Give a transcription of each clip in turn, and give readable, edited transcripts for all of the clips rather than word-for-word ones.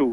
2,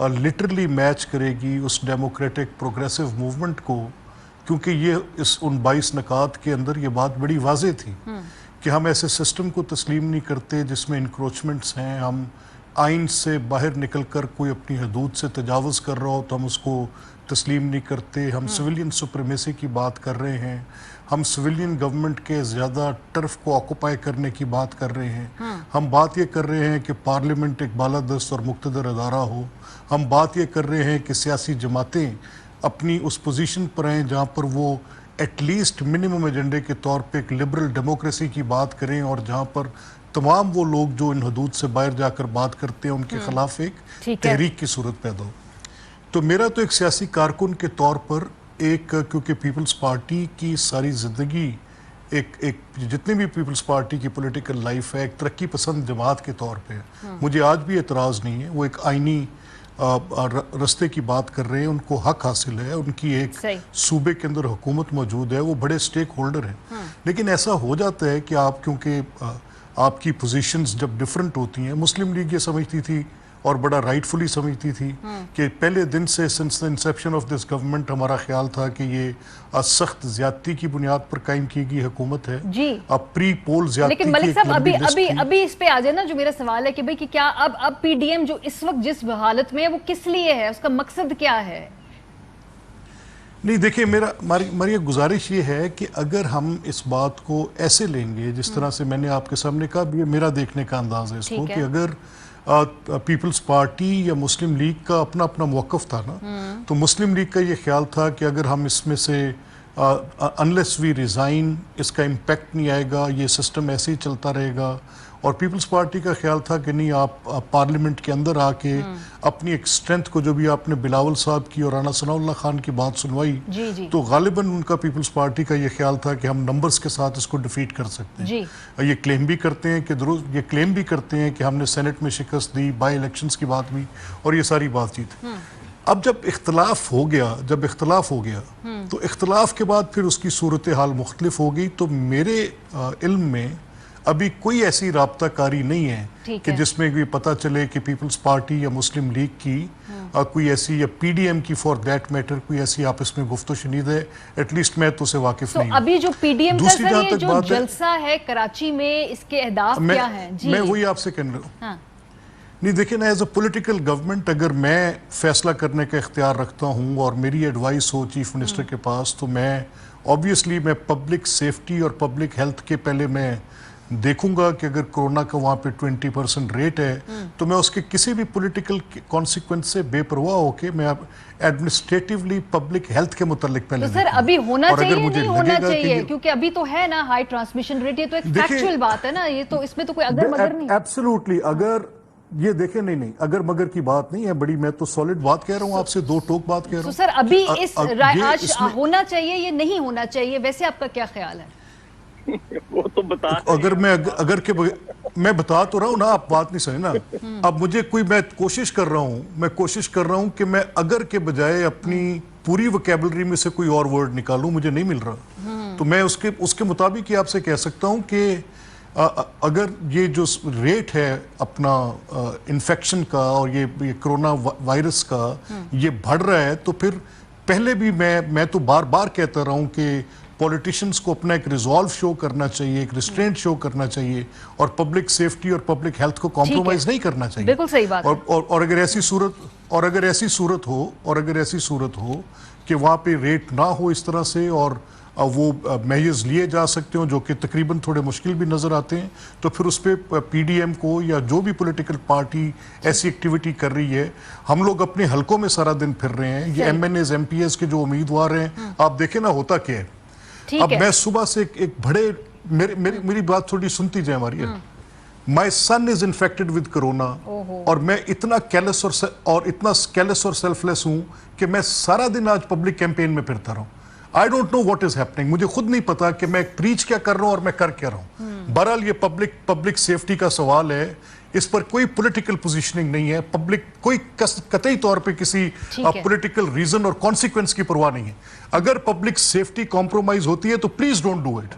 literally match کرے گی اس democratic progressive movement کو، کیونکہ یہ ان 22 نکات کے اندر یہ بات بڑی واضح تھی کہ ہم ایسے سسٹم کو تسلیم نہیں کرتے جس میں انکروچمنٹس ہیں، ہم آئین سے باہر نکل کر کوئی اپنی حدود سے تجاوز کر رہا ہو تو ہم اس کو تسلیم نہیں کرتے، ہم سویلین سپریمیسی کی بات کر رہے ہیں، ہم سویلین گورنمنٹ کے زیادہ ٹرف کو آکوپائی کرنے کی بات کر رہے ہیں، ہم بات یہ کر رہے ہیں کہ پارلیمنٹ ایک بالادست اور مقتدر ادارہ ہو، ہم بات یہ کر رہے ہیں کہ سیاسی جماعتیں اپنی اس پوزیشن پر ہیں جہاں پر وہ ایٹ لیسٹ منیمم ایجنڈے کے طور پہ ایک لبرل ڈیموکریسی کی بات کریں، اور جہاں پر تمام وہ لوگ جو ان حدود سے باہر جا کر بات کرتے ہیں ان کے خلاف ایک تحریک کی صورت پیدا ہو۔ تو میرا تو ایک سیاسی کارکن کے طور پر کیونکہ پیپلز پارٹی کی ساری زندگی ایک جتنی بھی پیپلز پارٹی کی پولیٹیکل لائف ہے ایک ترقی پسند جماعت کے طور پہ مجھے آج بھی اعتراض نہیں ہے، وہ ایک آئینی رستے کی بات کر رہے ہیں، ان کو حق حاصل ہے، ان کی ایک صوبے کے اندر حکومت موجود ہے، وہ بڑے سٹیک ہولڈر ہیں، لیکن ایسا ہو جاتا ہے کہ آپ کیونکہ آپ کی پوزیشنز جب ڈیفرنٹ ہوتی ہیں، مسلم لیگ یہ سمجھتی تھی اور بڑا رائٹفلی سمجھتی تھی کہ پہلے دن سے since the inception of this government ہمارا خیال تھا کہ یہ سخت زیادتی کی بنیاد پر قائم کی گئی حکومت ہے، اب پری پول زیادتی کی لیکن ملک صاحب ابھی اس پہ آ جائے نا، جو میرا سوال ہے کہ بھئی کہ کیا اب پی ڈی ایم جو اس وقت جس حالت میں ہے وہ کس لیے ہے، اس کا مقصد کیا ہے؟ نہیں دیکھیں، ہماری گزارش یہ ہے کہ اگر ہم اس بات کو ایسے لیں گے جس طرح سے میں نے آپ کے سامنے کہا، یہ میرا دیکھنے کا انداز ہے اس کو، کہ اگر پیپلز پارٹی یا مسلم لیگ کا اپنا موقف تھا نا، تو مسلم لیگ کا یہ خیال تھا کہ اگر ہم اس میں سے انلیس وی ریزائن اس کا امپیکٹ نہیں آئے گا، یہ سسٹم ایسے ہی چلتا رہے گا، اور پیپلز پارٹی کا خیال تھا کہ نہیں، آپ پارلیمنٹ کے اندر آ کے اپنی ایک اسٹرینتھ کو، جو بھی آپ نے بلاول صاحب کی اور رانا ثناء اللہ خان کی بات سنوائی، تو غالباً ان کا پیپلز پارٹی کا یہ خیال تھا کہ ہم نمبرز کے ساتھ اس کو ڈیفیٹ کر سکتے ہیں۔ یہ کلیم بھی کرتے ہیں کہ درست، یہ کلیم بھی کرتے ہیں کہ ہم نے سینٹ میں شکست دی، بائی الیکشنز کی بات بھی، اور یہ ساری بات چیت۔ اب جب اختلاف ہو گیا تو اختلاف کے بعد پھر اس کی صورتحال مختلف ہو گئی، تو میرے علم میں ابھی کوئی ایسی رابطہ کاری نہیں ہے کہ جس میں یہ پتہ چلے کہ پیپلز پارٹی یا مسلم لیگ کی کوئی ایسی، یا پی ڈی ایم کی فار دیٹ میٹر کوئی ایسی آپس میں گفت و شنید ہے، ایٹ لیسٹ میں تو اسے واقف نہیں ہوں۔ ابھی جو پی ڈی ایم کا سر یہ جو جلسہ ہے کراچی میں، اس کے اہداف کیا ہیں؟ میں وہی آپ سے کہنے رہا ہوں، نہیں دیکھیں نا، ایز اے پولیٹیکل گورنمنٹ اگر میں فیصلہ کرنے کا اختیار رکھتا ہوں اور میری ایڈوائس ہو چیف منسٹر کے پاس، تو میں آبویسلی میں پبلک سیفٹی اور پبلک ہیلتھ کے پہلے میں دیکھوں گا کہ اگر کرونا کا وہاں پہ 20% ریٹ ہے تو میں اس کے کسی بھی پولیٹیکل کانسیکوینس سے بے پرواہ ہو کے میں ایڈمنسٹریٹیولی پبلک ہیلتھ کے متعلق پہلے تو سر ابھی ہونا چاہیے نہیں ہونا چاہیے، کیونکہ ابھی تو ہے نا ہائی ٹرانسمیشن ریٹ، یہ تو ایک فیکچوئل بات ہے نا، یہ تو اس میں تو کوئی اگر مگر نہیں۔ ایبسولوٹلی، اگر یہ دیکھیں، نہیں اگر مگر کی بات نہیں ہے، بڑی میں تو سالڈ بات کہہ رہا ہوں، آپ سے دو ٹوک بات کہہ رہا ہوں۔ سر ابھی اس رائے آج ہونا چاہیے یہ نہیں ہونا چاہیے، ویسے آپ کا کیا خیال ہے؟ وہ تو بتا، اگر میں بتا تو رہا ہوں نا، آپ بات نہیں سنے نا۔ اب مجھے میں کوشش کر رہا ہوں کہ میں اگر کے بجائے اپنی پوری وکیبلری میں سے کوئی اور ورڈ نکالوں، مجھے نہیں مل رہا، تو میں اس کے مطابق ہی آپ سے کہہ سکتا ہوں کہ اگر یہ جو ریٹ ہے اپنا انفیکشن کا اور یہ کرونا وائرس کا یہ بڑھ رہا ہے، تو پھر پہلے بھی میں تو بار بار کہتا رہا ہوں کہ پولیٹیشنز کو اپنا ایک ریزالو شو کرنا چاہیے، ایک ریسٹرینٹ شو کرنا چاہیے، اور پبلک سیفٹی اور پبلک ہیلتھ کو کمپرومائز نہیں کرنا چاہیے۔ بالکل صحیح بات ہے۔ اور اگر ایسی صورت ہو کہ وہاں پہ ریٹ نہ ہو اس طرح سے، اور وہ میجرز لیے جا سکتے ہوں جو کہ تقریباً تھوڑے مشکل بھی نظر آتے ہیں، تو پھر اس پہ پی ڈی ایم کو یا جو بھی پولیٹیکل پارٹی ایسی ایکٹیویٹی کر رہی ہے، ہم لوگ اپنے حلقوں میں سارا دن پھر رہے ہیں، یہ M N As M P S کے جو امیدوار ہیں، آپ دیکھیں نا ہوتا کیا ہے۔ اب میں صبح سے ایک بڑے، میری بات تھوڑی سنتی جائے ہماری، مائی سن از انفیکٹڈ ود کرونا، اور میں اتنا کیلس اور سیلف لیس ہوں کہ میں سارا دن آج پبلک کیمپین میں پھرتا رہا ہوں۔ I don't know what is happening، مجھے خود نہیں پتا کہ میں پریچ کیا کر رہا ہوں اور میں کر کیا رہا ہوں۔ بہرحال یہ پبلک سیفٹی کا سوال ہے، اس پر کوئی پولیٹیکل پوزیشننگ نہیں ہے، پبلک کوئی قطعی طور پہ کسی پولیٹیکل ریزن اور کانسیکوینس کی پرواہ نہیں ہے۔ اگر پبلک سیفٹی کمپرومائز ہوتی ہے تو پلیز ڈونٹ ڈو اٹ۔